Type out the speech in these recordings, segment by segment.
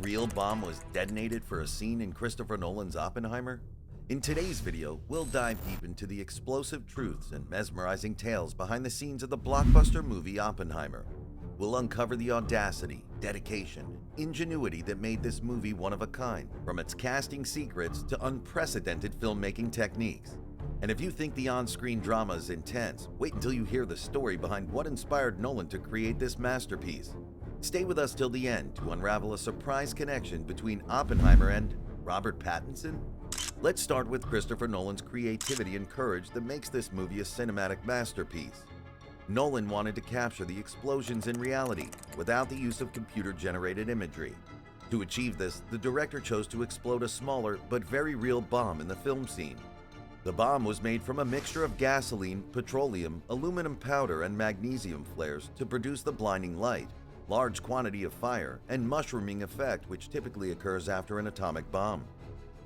real bomb was detonated for a scene in Christopher Nolan's Oppenheimer? In today's video, we'll dive deep into the explosive truths and mesmerizing tales behind the scenes of the blockbuster movie Oppenheimer. We'll uncover the audacity, dedication, and ingenuity that made this movie one of a kind, from its casting secrets to unprecedented filmmaking techniques. And if you think the on-screen drama is intense, wait until you hear the story behind what inspired Nolan to create this masterpiece. Stay with us till the end to unravel a surprise connection between Oppenheimer and Robert Pattinson. Let's start with Christopher Nolan's creativity and courage that makes this movie a cinematic masterpiece. Nolan wanted to capture the explosions in reality without the use of computer-generated imagery. To achieve this, the director chose to explode a smaller but very real bomb in the film scene. The bomb was made from a mixture of gasoline, petroleum, aluminum powder, and magnesium flares to produce the blinding light, large quantity of fire, and mushrooming effect which typically occurs after an atomic bomb.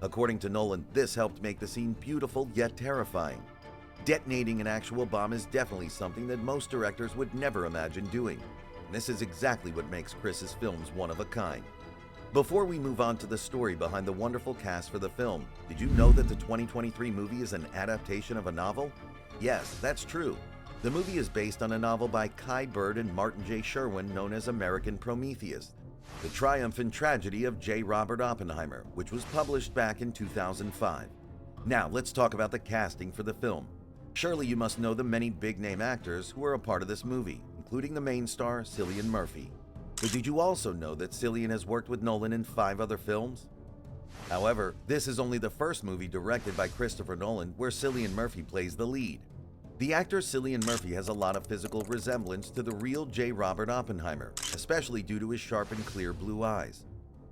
According to Nolan, this helped make the scene beautiful yet terrifying. Detonating an actual bomb is definitely something that most directors would never imagine doing, and this is exactly what makes Chris's films one of a kind. Before we move on to the story behind the wonderful cast for the film, did you know that the 2023 movie is an adaptation of a novel? Yes, that's true. The movie is based on a novel by Kai Bird and Martin J. Sherwin known as American Prometheus, The Triumph and Tragedy of J. Robert Oppenheimer, which was published back in 2005. Now, let's talk about the casting for the film. Surely you must know the many big-name actors who are a part of this movie, including the main star, Cillian Murphy. But did you also know that Cillian has worked with Nolan in 5 other films? However, this is only the first movie directed by Christopher Nolan where Cillian Murphy plays the lead. The actor Cillian Murphy has a lot of physical resemblance to the real J. Robert Oppenheimer, especially due to his sharp and clear blue eyes.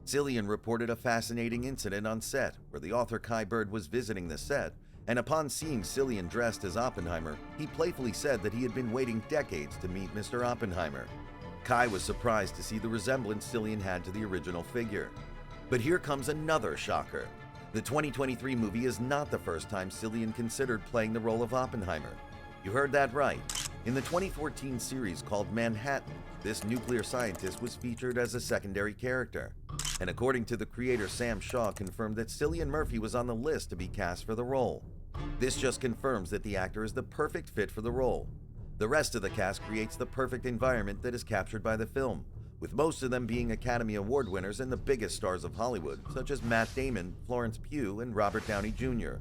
Cillian reported a fascinating incident on set where the author Kai Bird was visiting the set, and upon seeing Cillian dressed as Oppenheimer, he playfully said that he had been waiting decades to meet Mr. Oppenheimer. Kai was surprised to see the resemblance Cillian had to the original figure. But here comes another shocker. The 2023 movie is not the first time Cillian considered playing the role of Oppenheimer. You heard that right. In the 2014 series called Manhattan, this nuclear scientist was featured as a secondary character. And according to the creator, Sam Shaw confirmed that Cillian Murphy was on the list to be cast for the role. This just confirms that the actor is the perfect fit for the role. The rest of the cast creates the perfect environment that is captured by the film, with most of them being Academy Award winners and the biggest stars of Hollywood, such as Matt Damon, Florence Pugh, and Robert Downey Jr.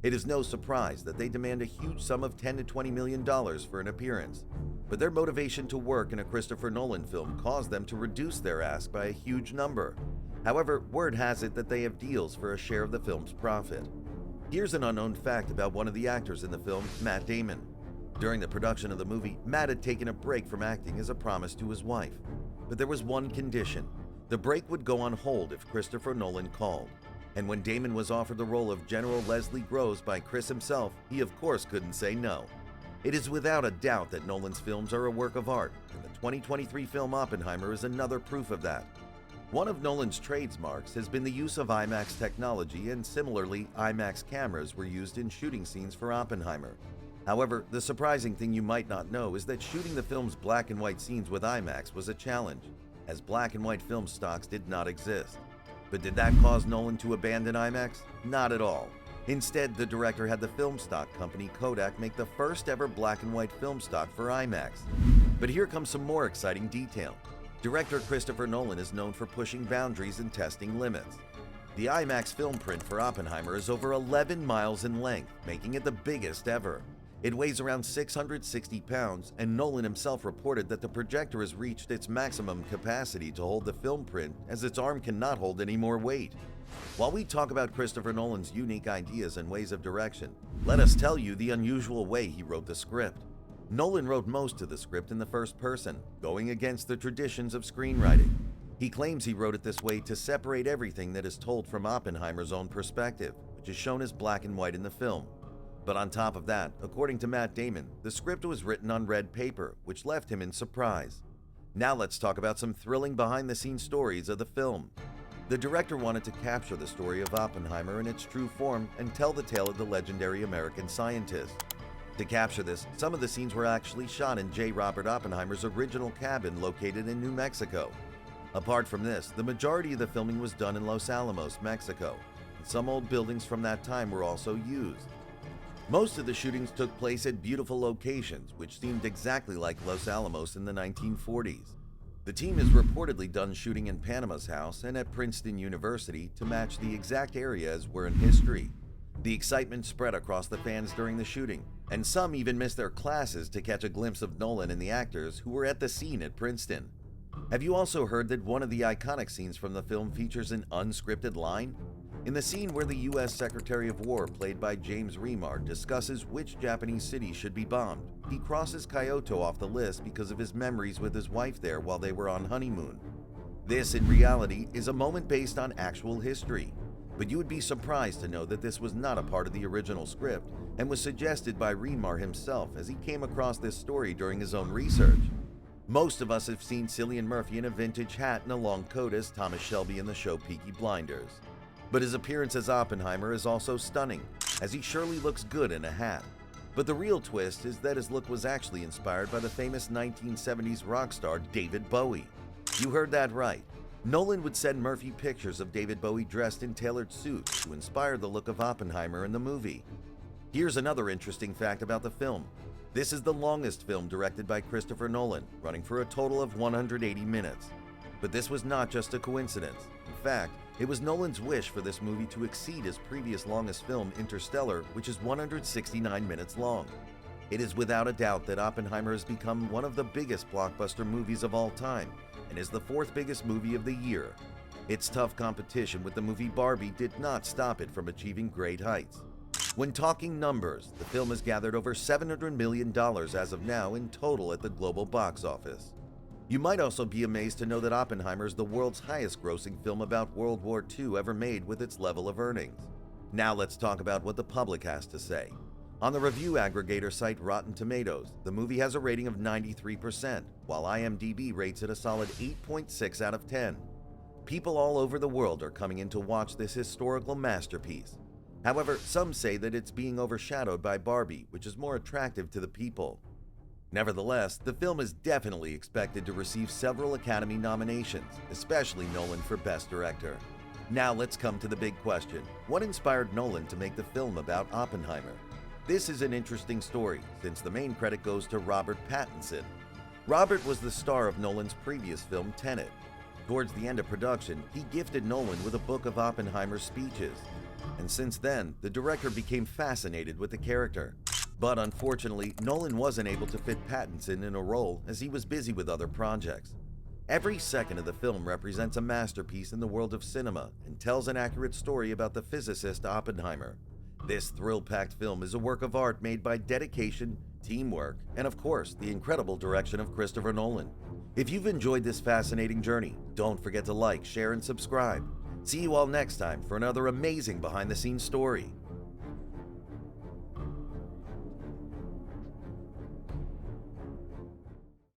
It is no surprise that they demand a huge sum of $10 to $20 million for an appearance, but their motivation to work in a Christopher Nolan film caused them to reduce their ask by a huge number. However, word has it that they have deals for a share of the film's profit. Here's an unknown fact about one of the actors in the film, Matt Damon. During the production of the movie, Matt had taken a break from acting as a promise to his wife. But there was one condition. The break would go on hold if Christopher Nolan called. And when Damon was offered the role of General Leslie Groves by Chris himself, he of course couldn't say no. It is without a doubt that Nolan's films are a work of art, and the 2023 film Oppenheimer is another proof of that. One of Nolan's trademarks has been the use of IMAX technology, and similarly, IMAX cameras were used in shooting scenes for Oppenheimer. However, the surprising thing you might not know is that shooting the film's black and white scenes with IMAX was a challenge, as black and white film stocks did not exist. But did that cause Nolan to abandon IMAX? Not at all. Instead, the director had the film stock company Kodak make the first ever black and white film stock for IMAX. But here comes some more exciting detail. Director Christopher Nolan is known for pushing boundaries and testing limits. The IMAX film print for Oppenheimer is over 11 miles in length, making it the biggest ever. It weighs around 660 pounds, and Nolan himself reported that the projector has reached its maximum capacity to hold the film print, as its arm cannot hold any more weight. While we talk about Christopher Nolan's unique ideas and ways of direction, let us tell you the unusual way he wrote the script. Nolan wrote most of the script in the first person, going against the traditions of screenwriting. He claims he wrote it this way to separate everything that is told from Oppenheimer's own perspective, which is shown as black and white in the film. But on top of that, according to Matt Damon, the script was written on red paper, which left him in surprise. Now let's talk about some thrilling behind-the-scenes stories of the film. The director wanted to capture the story of Oppenheimer in its true form and tell the tale of the legendary American scientist. To capture this, some of the scenes were actually shot in J. Robert Oppenheimer's original cabin located in New Mexico. Apart from this, the majority of the filming was done in Los Alamos, Mexico, and some old buildings from that time were also used. Most of the shootings took place at beautiful locations, which seemed exactly like Los Alamos in the 1940s. The team has reportedly done shooting in Panama's house and at Princeton University to match the exact area as were in history. The excitement spread across the fans during the shooting, and some even missed their classes to catch a glimpse of Nolan and the actors who were at the scene at Princeton. Have you also heard that one of the iconic scenes from the film features an unscripted line? In the scene where the U.S. Secretary of War, played by James Remar, discusses which Japanese city should be bombed, he crosses Kyoto off the list because of his memories with his wife there while they were on honeymoon. This, in reality, is a moment based on actual history, but you would be surprised to know that this was not a part of the original script and was suggested by Remar himself as he came across this story during his own research. Most of us have seen Cillian Murphy in a vintage hat and a long coat as Thomas Shelby in the show Peaky Blinders. But his appearance as Oppenheimer is also stunning, as he surely looks good in a hat. But the real twist is that his look was actually inspired by the famous 1970s rock star David Bowie. You heard that right. Nolan would send Murphy pictures of David Bowie dressed in tailored suits to inspire the look of Oppenheimer in the movie. Here's another interesting fact about the film. This is the longest film directed by Christopher Nolan, running for a total of 180 minutes. But this was not just a coincidence. In fact, it was Nolan's wish for this movie to exceed his previous longest film, Interstellar, which is 169 minutes long. It is without a doubt that Oppenheimer has become one of the biggest blockbuster movies of all time, and is the fourth biggest movie of the year. Its tough competition with the movie Barbie did not stop it from achieving great heights. When talking numbers, the film has gathered over $700 million as of now in total at the global box office. You might also be amazed to know that Oppenheimer is the world's highest-grossing film about World War II ever made with its level of earnings. Now let's talk about what the public has to say. On the review aggregator site Rotten Tomatoes, the movie has a rating of 93%, while IMDb rates it a solid 8.6 out of 10. People all over the world are coming in to watch this historical masterpiece. However, some say that it's being overshadowed by Barbie, which is more attractive to the people. Nevertheless, the film is definitely expected to receive several Academy nominations, especially Nolan for Best Director. Now let's come to the big question. What inspired Nolan to make the film about Oppenheimer? This is an interesting story, since the main credit goes to Robert Pattinson. Robert was the star of Nolan's previous film, Tenet. Towards the end of production, he gifted Nolan with a book of Oppenheimer's speeches. And since then, the director became fascinated with the character. But unfortunately, Nolan wasn't able to fit Pattinson in a role as he was busy with other projects. Every second of the film represents a masterpiece in the world of cinema and tells an accurate story about the physicist Oppenheimer. This thrill-packed film is a work of art made by dedication, teamwork, and of course, the incredible direction of Christopher Nolan. If you've enjoyed this fascinating journey, don't forget to like, share, and subscribe. See you all next time for another amazing behind-the-scenes story.